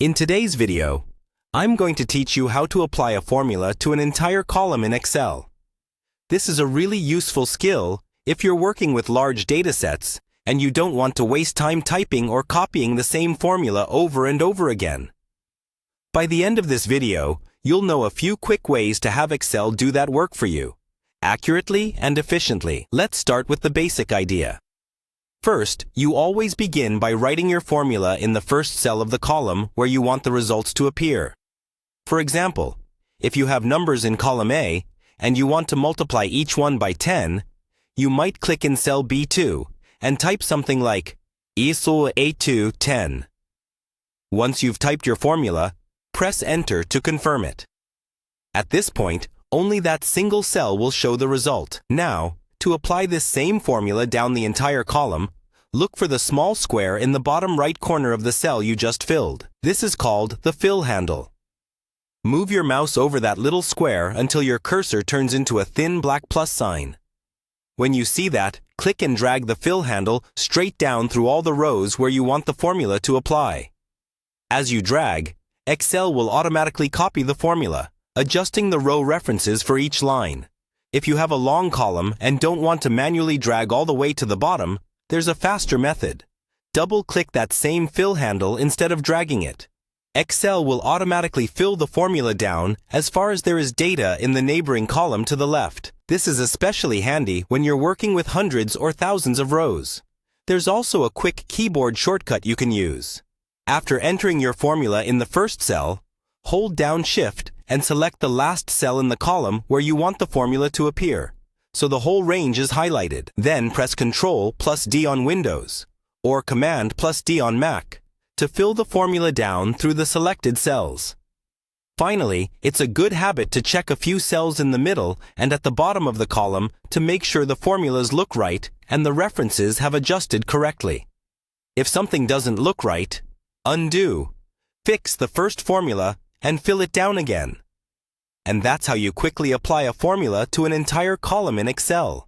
In today's video, I'm going to teach you how to apply a formula to an entire column in Excel. This is a really useful skill if you're working with large data sets and you don't want to waste time typing or copying the same formula over and over again. By the end of this video, you'll know a few quick ways to have Excel do that work for you, accurately and efficiently. Let's start with the basic idea. First, you always begin by writing your formula in the first cell of the column where you want the results to appear. For example, if you have numbers in column A and you want to multiply each one by 10, you might click in cell B2 and type something like equals A2 10. Once you've typed your formula, press Enter to confirm it. At this point, only that single cell will show the result. Now, to apply this same formula down the entire column, look for the small square in the bottom right corner of the cell you just filled. This is called the fill handle. Move your mouse over that little square until your cursor turns into a thin black plus sign. When you see that, click and drag the fill handle straight down through all the rows where you want the formula to apply. As you drag, Excel will automatically copy the formula, adjusting the row references for each line. If you have a long column and don't want to manually drag all the way to the bottom, there's a faster method. Double-click that same fill handle instead of dragging it. Excel will automatically fill the formula down as far as there is data in the neighboring column to the left. This is especially handy when you're working with hundreds or thousands of rows. There's also a quick keyboard shortcut you can use. After entering your formula in the first cell, hold down Shift and select the last cell in the column where you want the formula to appear, so the whole range is highlighted. Then press Ctrl+D on Windows, or Command+D on Mac, to fill the formula down through the selected cells. Finally, it's a good habit to check a few cells in the middle and at the bottom of the column to make sure the formulas look right and the references have adjusted correctly. If something doesn't look right, undo, fix the first formula, and fill it down again. And that's how you quickly apply a formula to an entire column in Excel.